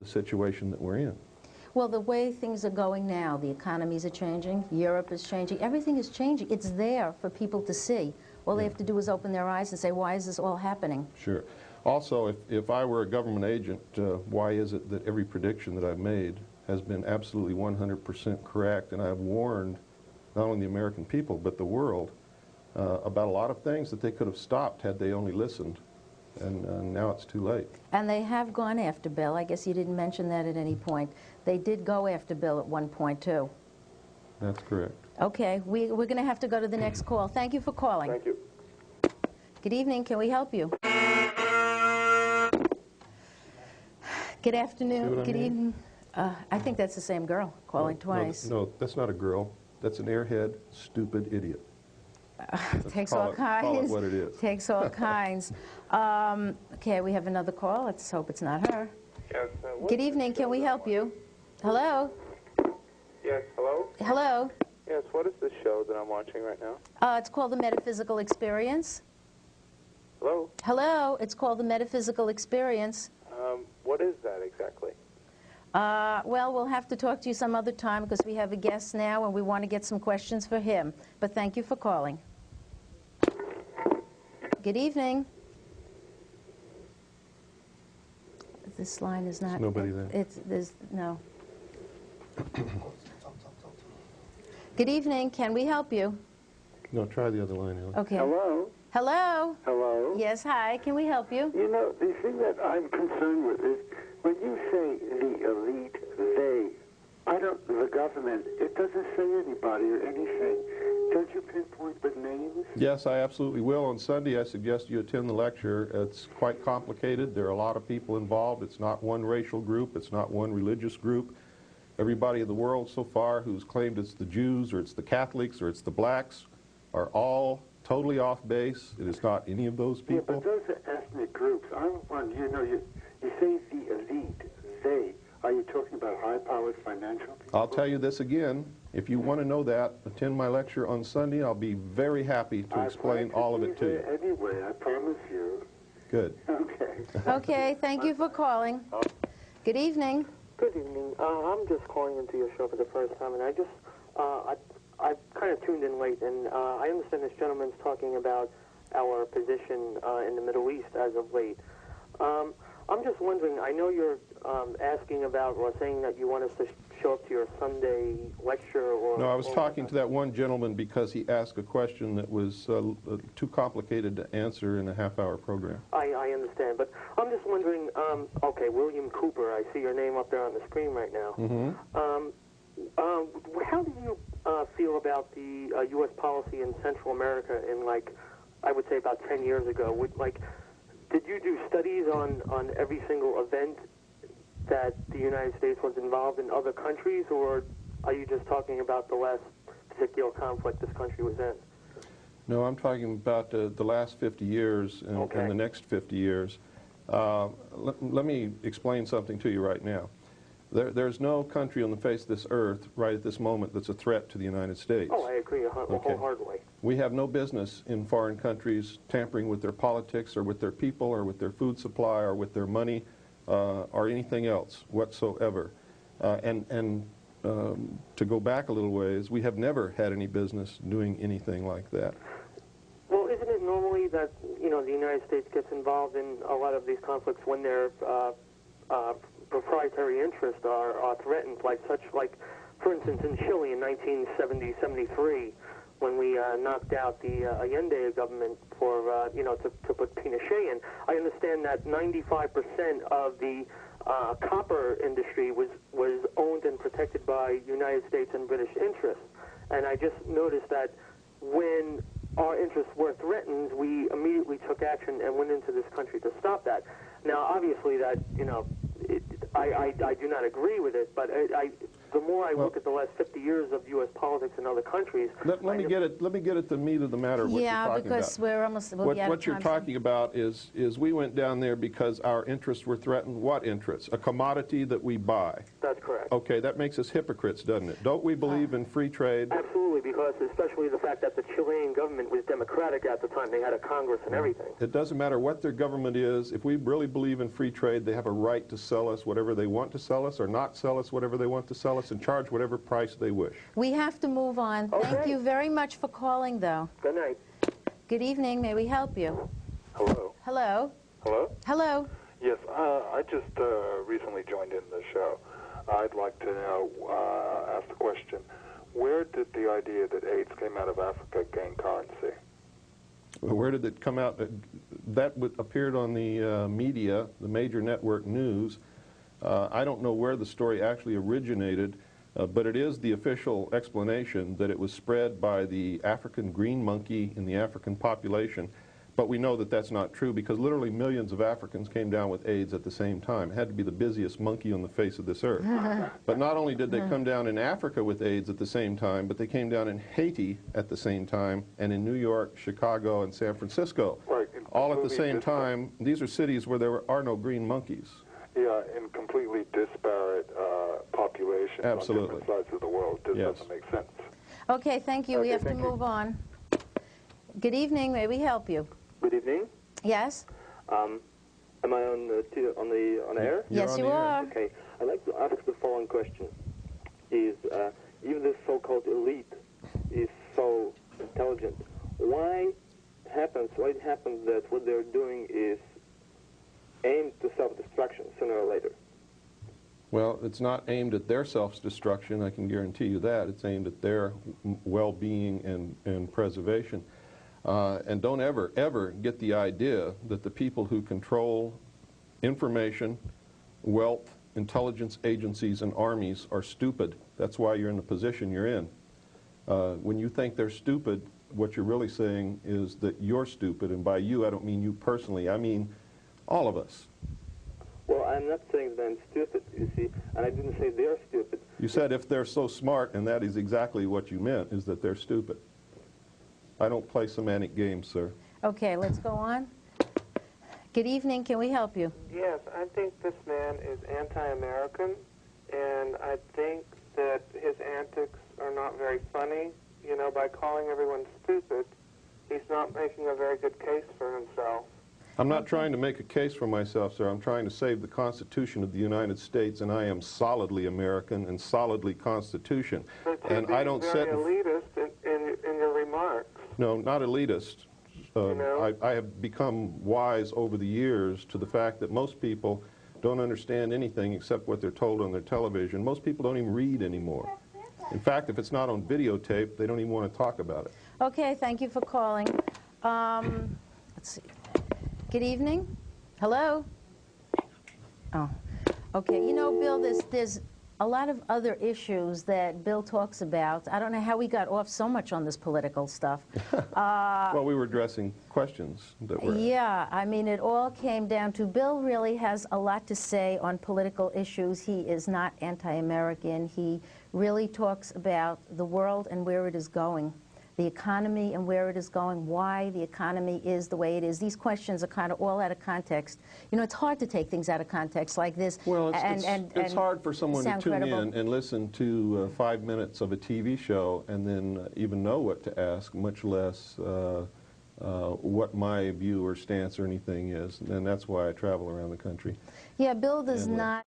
situation that we're in. Well, the way things are going now, the economies are changing, Europe is changing, everything is changing. It's there for people to see. All they have to do is open their eyes and say, why is this all happening? Sure. Also, if I were a government agent, why is it that every prediction that I've made has been absolutely 100% correct, and I've warned not only the American people but the world about a lot of things that they could have stopped had they only listened, and now it's too late. And they have gone after Bill. I guess you didn't mention that at any point. They did go after Bill at one point, too. That's correct. Okay, we're going to have to go to the next call. Thank you for calling. Thank you. Good evening. Can we help you? Good afternoon. Good evening. I think that's the same girl calling twice. No, that's not a girl. That's an airhead, stupid idiot. Takes all kinds. Call it what it is. Takes all kinds. Okay, we have another call. Let's hope it's not her. Yes. Good evening. Can we help you? Hello? Yes, hello? Hello? Yes, what is the show that I'm watching right now? It's called the Metaphysical Experience. Hello? Hello? It's called the Metaphysical Experience. What is that exactly? Well, we'll have to talk to you some other time because we have a guest now and we want to get some questions for him. But thank you for calling. Good evening. This line is not... There's nobody there. There's no. Good evening. Can we help you? No, try the other line, Ellie. Okay. Hello? Hello? Hello? Yes, hi. Can we help you? You know, the thing that I'm concerned with is when you say the elite, they, the government, it doesn't say anybody or anything. Don't you pinpoint with names? Yes, I absolutely will. On Sunday, I suggest you attend the lecture. It's quite complicated. There are a lot of people involved. It's not one racial group. It's not one religious group. Everybody in the world so far who's claimed it's the Jews or it's the Catholics or it's the blacks are all totally off base. It is not any of those people. Yeah, but those are ethnic groups. I'm one, you know, you say the elite, they. Are you talking about high-powered financial people? I'll tell you this again. If you want to know that, attend my lecture on Sunday. I'll be very happy to explain all of it to you. Anyway, I promise you. Good. Okay. Okay, thank you for calling. Good evening. Good evening. I'm just calling into your show for the first time, and I just, I've kind of tuned in late, and I understand this gentleman's talking about our position in the Middle East as of late. I'm just wondering, I know you're asking about or saying that you want us to show up to your Sunday lecture or... No, I was talking to that one gentleman because he asked a question that was too complicated to answer in a half-hour program. I understand, but I'm just wondering, okay, William Cooper, I see your name up there on the screen right now. Mm-hmm. How do you feel about the U.S. policy in Central America in, like, I would say about 10 years ago? Did you do studies on every single event that the United States was involved in other countries, or are you just talking about the last particular conflict this country was in? No, I'm talking about the last 50 years and the next 50 years. Let me explain something to you right now. There's no country on the face of this earth right at this moment that's a threat to the United States. Oh, I agree wholeheartedly. We have no business in foreign countries tampering with their politics or with their people or with their food supply or with their money or anything else whatsoever. To go back a little ways, we have never had any business doing anything like that. Well, isn't it normally that, you know, the United States gets involved in a lot of these conflicts when their proprietary interests are threatened, like for instance, in Chile in 1970-73, when we knocked out the Allende government for, you know, to put Pinochet in. I understand that 95% of the copper industry was owned and protected by United States and British interests. And I just noticed that when our interests were threatened, we immediately took action and went into this country to stop that. Now, obviously, that, you know, I do not agree with it, but the more I look at the last 50 years of U.S. politics in other countries... Let me get at the meat of the matter of what you're talking about. Yeah, because we're almost... What you're talking about is we went down there because our interests were threatened. What interests? A commodity that we buy. That's correct. Okay, that makes us hypocrites, doesn't it? Don't we believe in free trade? Absolutely, because especially the fact that the Chilean government was democratic at the time. They had a Congress and everything. It doesn't matter what their government is. If we really believe in free trade, they have a right to sell us whatever they want to sell us or not sell us whatever they want to sell us and charge whatever price they wish. We have to move on. Okay. Thank you very much for calling, though. Good night. Good evening. May we help you? Hello. Hello? Hello? Hello? Yes, I just recently joined in the show. I'd like to now ask the question, where did the idea that AIDS came out of Africa gain currency? Where did it come out? That appeared on the media, the major network news. I don't know where the story actually originated, but it is the official explanation that it was spread by the African green monkey in the African population. But we know that that's not true because literally millions of Africans came down with AIDS at the same time. It had to be the busiest monkey on the face of this earth. But not only did they come down in Africa with AIDS at the same time, but they came down in Haiti at the same time, and in New York, Chicago, and San Francisco. Right. All at the same time. These are cities where there are no green monkeys. Yeah, in completely disparate populations Absolutely. on different sides of the world. This Yes. doesn't make sense. Okay, thank you. We have to move on. Good evening. May we help you? Good evening. Yes? Am I on air? You're Yes, on you the air. are. Okay. I'd like to ask the following question. Is if this so-called elite is so intelligent, why it happens that what they're doing is aimed to self-destruction sooner or later? Well, it's not aimed at their self-destruction, I can guarantee you that. It's aimed at their well-being and preservation. And don't ever get the idea that the people who control information, wealth, intelligence agencies, and armies are stupid. That's why you're in the position you're in. When you think they're stupid, what you're really saying is that you're stupid. And by you, I don't mean you personally. I mean all of us. Well, I'm not saying that I'm stupid, you see, and I didn't say they're stupid. You said if they're so smart, and that is exactly what you meant, is that they're stupid. I don't play semantic games, sir. Okay, let's go on. Good evening. Can we help you? Yes, I think this man is anti-American, and I think that his antics are not very funny. You know, by calling everyone stupid, he's not making a very good case for himself. I'm not trying to make a case for myself, sir. I'm trying to save the Constitution of the United States, and I am solidly American and solidly Constitution. But And I don't very elitist in your remarks. No, not elitist. You know? I have become wise over the years to the fact that most people don't understand anything except what they're told on their television. Most people don't even read anymore. In fact, if it's not on videotape, they don't even want to talk about it. Okay, thank you for calling. Let's see. Good evening. Hello? Oh, okay. You know, Bill, there's a lot of other issues that Bill talks about. I don't know how we got off so much on this political stuff. Well, we were addressing questions that were... Yeah, I mean, it all came down to Bill really has a lot to say on political issues. He is not anti-American. He really talks about the world and where it is going, the economy and where it is going, why the economy is the way it is. These questions are kind of all out of context. You know, it's hard to take things out of context like this. Well, it's hard for someone to tune credible. in and listen to 5 minutes of a TV show and then even know what to ask, much less what my view or stance or anything is. And that's why I travel around the country. Yeah, Bill does not...